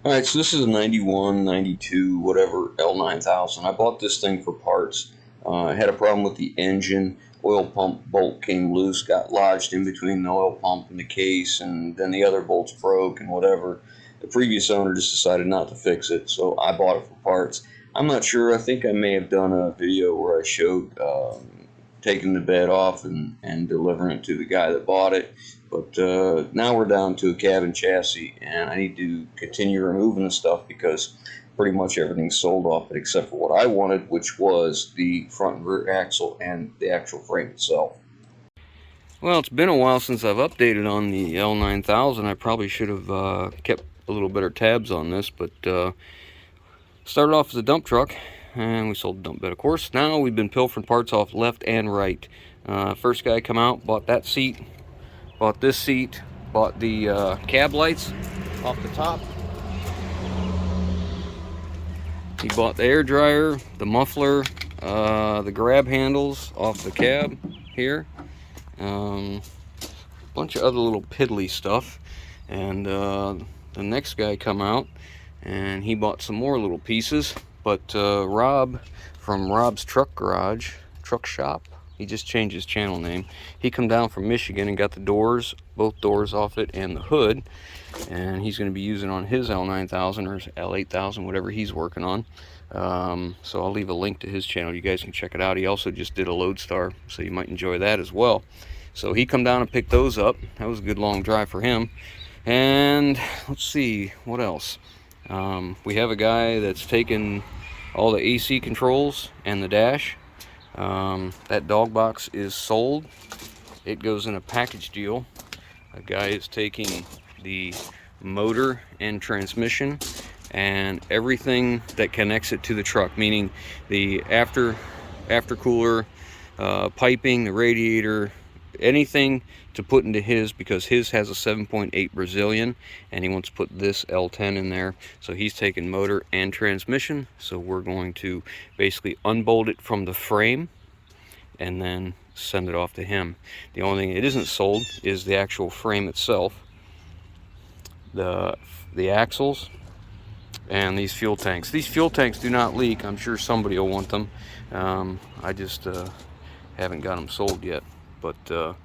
Alright, so this is a 91, 92, whatever, L9000. I bought this thing for parts. I had a problem with the engine. Oil pump bolt came loose, got lodged in between the oil pump and the case, and then the other bolts broke and whatever. The previous owner just decided not to fix it, so I bought it for parts. I'm not sure. I think I may have done a video where I showed taking the bed off and delivering it to the guy that bought it. But now we're down to a cabin chassis, and I need to continue removing the stuff because pretty much everything's sold off it except for what I wanted, which was the front and rear axle and the actual frame itself. Well, it's been a while since I've updated on the L9000. I probably should have kept a little better tabs on this, but started off as a dump truck, and we sold the dump bed, of course. Now we've been pilfering parts off left and right. First guy come out, bought that seat, bought this seat, bought the cab lights off the top. He bought the air dryer, the muffler, the grab handles off the cab here. Bunch of other little piddly stuff. And the next guy come out and he bought some more little pieces. But Rob from Rob's Truck Garage, Truck Shop, he just changed his channel name. He come down from Michigan and got the doors, both doors off it and the hood. And he's going to be using on his L9000 or L8000, whatever he's working on. So I'll leave a link to his channel. You guys can check it out. He also just did a Lodestar, so you might enjoy that as well. So he come down and picked those up. That was a good long drive for him. And let's see, what else? We have a guy that's taken all the AC controls and the dash. That dog box is sold. It goes in a package deal. A guy is taking the motor and transmission and everything that connects it to the truck, meaning the aftercooler, piping, the radiator, anything to put into his, because his has a 7.8 Brazilian and he wants to put this L10 in there. So he's taking motor and transmission. So we're going to basically unbolt it from the frame and then send it off to him. The only thing it isn't sold is the actual frame itself, the axles, and these fuel tanks. These fuel tanks do not leak. I'm sure somebody will want them. I just haven't got them sold yet, but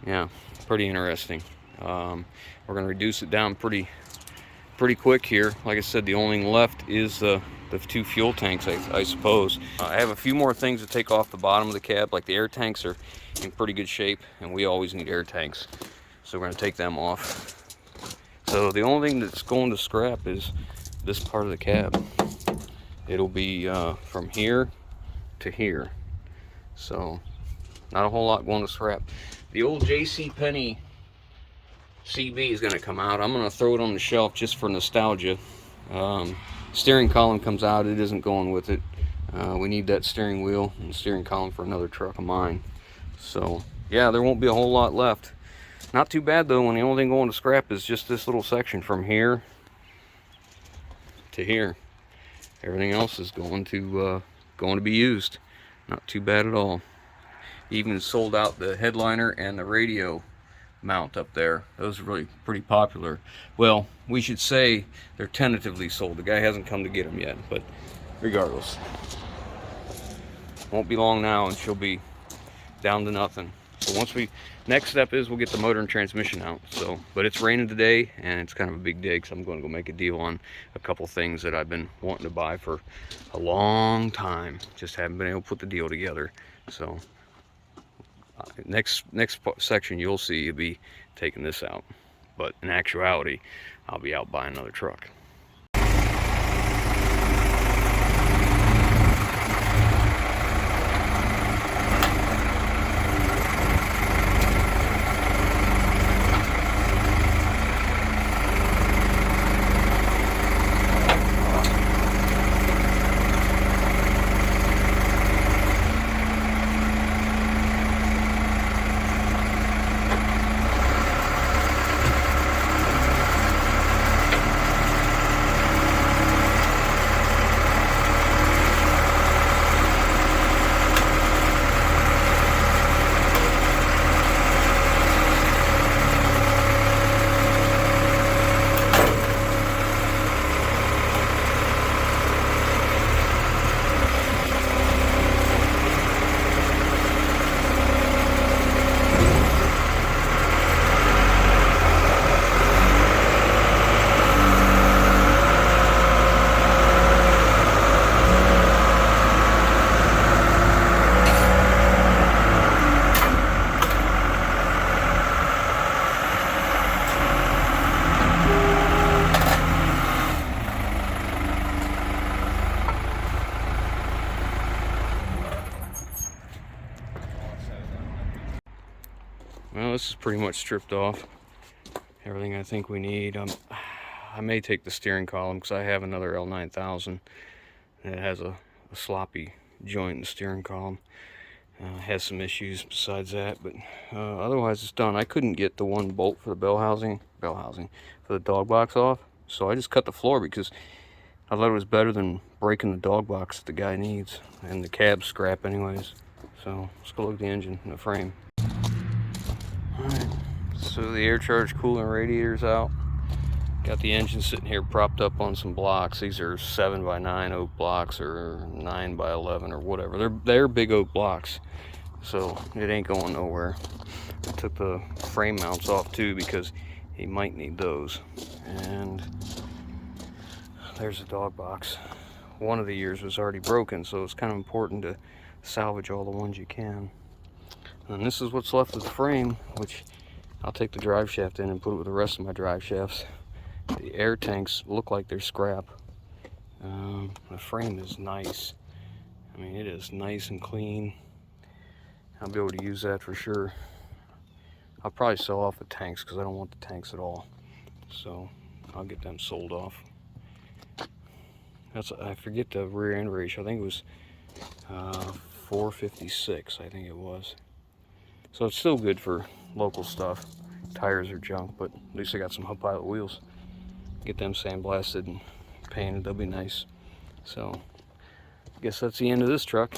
yeah, pretty interesting. We're going to reduce it down pretty quick here. Like I said, the only thing left is the two fuel tanks, I suppose. I have a few more things to take off the bottom of the cab, like the air tanks are in pretty good shape, and we always need air tanks, so we're going to take them off. So the only thing that's going to scrap is this part of the cab. It'll be from here to here, so not a whole lot going to scrap. The old J.C. Penney CB is going to come out. I'm going to throw it on the shelf just for nostalgia. Steering column comes out. It isn't going with it. We need that steering wheel and steering column for another truck of mine. So yeah, there won't be a whole lot left. Not too bad though, when the only thing going to scrap is just this little section from here to here. Everything else is going to be used. Not too bad at all. Even sold out the headliner and the radio mount up there. Those are really pretty popular. Well, we should say they're tentatively sold. The guy hasn't come to get them yet, but regardless, won't be long now and she'll be down to nothing. So next step is we'll get the motor and transmission out. So, but it's raining today and it's kind of a big day because I'm going to go make a deal on a couple things that I've been wanting to buy for a long time. Just haven't been able to put the deal together. So next section you'll see you'll be taking this out, but in actuality I'll be out buying another truck. this is pretty much stripped off. Everything I think we need. I may take the steering column because I have another L9000 that has a sloppy joint in the steering column. Has some issues besides that, but otherwise it's done. I couldn't get the one bolt for the bell housing for the dog box off, so I just cut the floor because I thought it was better than breaking the dog box that the guy needs, and the cab's scrap anyways. So let's go look at the engine and the frame. Alright, so the air charge coolant radiator's out. Got the engine sitting here propped up on some blocks. These are 7x9 oak blocks or 9x11 or whatever. They're big oak blocks, so it ain't going nowhere. I took the frame mounts off too because he might need those. And there's the dog box. One of the ears was already broken, so it's kind of important to salvage all the ones you can. And this is what's left of the frame, which I'll take the drive shaft in and put it with the rest of my drive shafts. The air tanks look like they're scrap. The frame is nice. I mean, it is nice and clean. I'll be able to use that for sure. I'll probably sell off the tanks because I don't want the tanks at all. So I'll get them sold off. I forget the rear end ratio. I think it was 456. I think it was. So it's still good for local stuff. Tires are junk, but at least I got some AWHILE wheels. Get them sandblasted and painted, they'll be nice. So I guess that's the end of this truck.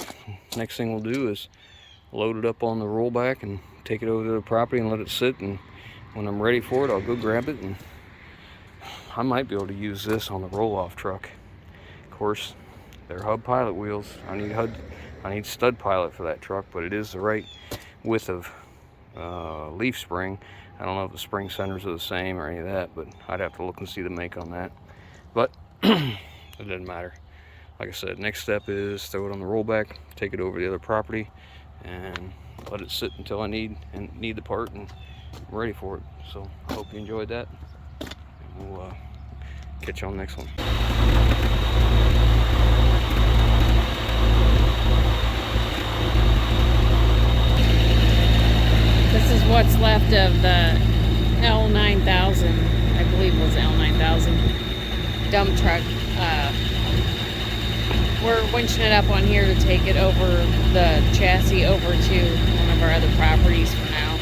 Next thing we'll do is load it up on the rollback and take it over to the property and let it sit, and when I'm ready for it I'll go grab it, and I might be able to use this on the roll-off truck. Of course, they're hub pilot wheels. I need stud pilot for that truck, but it is the right width of leaf spring. I don't know if the spring centers are the same or any of that, but I'd have to look and see the make on that. But it doesn't matter. Like I said, next step is throw it on the rollback, take it over to the other property, and let it sit until I need the part, and I'm ready for it. So I hope you enjoyed that. We'll catch you on the next one. This is what's left of the L9000, I believe it was L9000 dump truck. We're winching it up on here to take it over the chassis over to one of our other properties for now.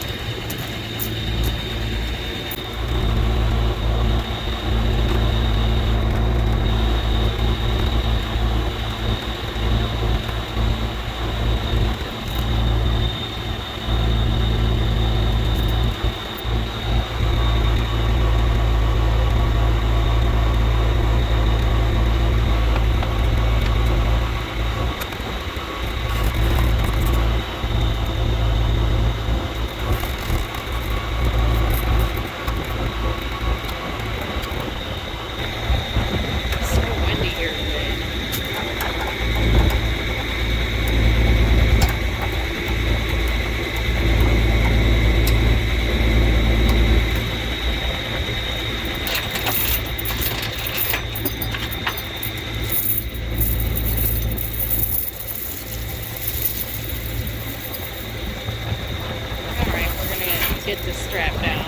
Get this strap down,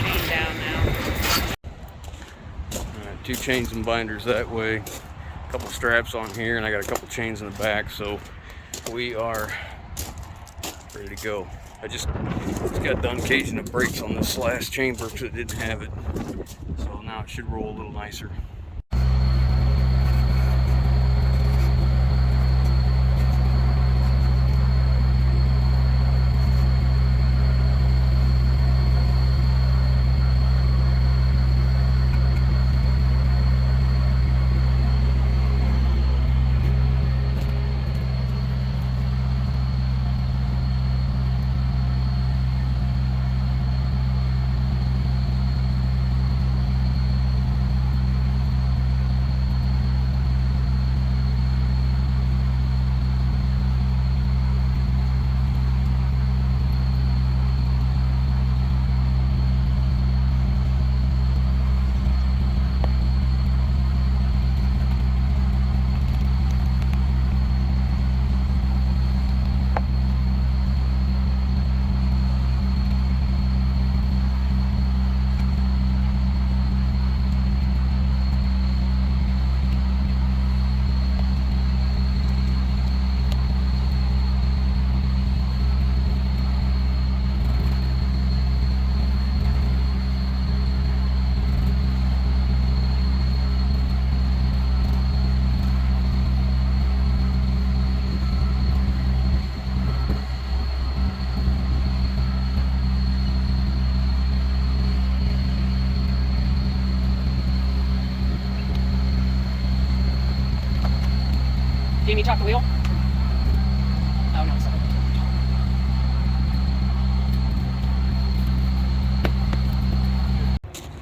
chain down now. Alright, 2 chains and binders that way, a couple straps on here, and I got a couple chains in the back, so we are ready to go. I just got done caging the brakes on this last chamber because it didn't have it, so now it should roll a little nicer. need me to tuck the wheel? Oh, no, sorry.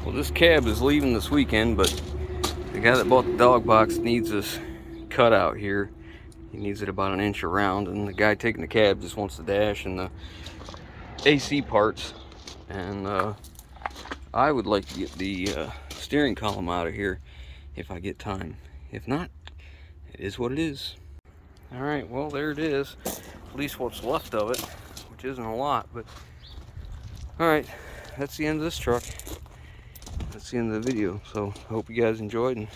Well, this cab is leaving this weekend, but the guy that bought the dog box needs this cut out here. He needs it about 1 inch around, and the guy taking the cab just wants the dash and the AC parts. And I would like to get the steering column out of here if I get time. If not, it is what it is. Alright, well, there it is. At least what's left of it, which isn't a lot, but alright, that's the end of this truck. That's the end of the video. So I hope you guys enjoyed, and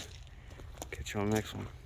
catch you on the next one.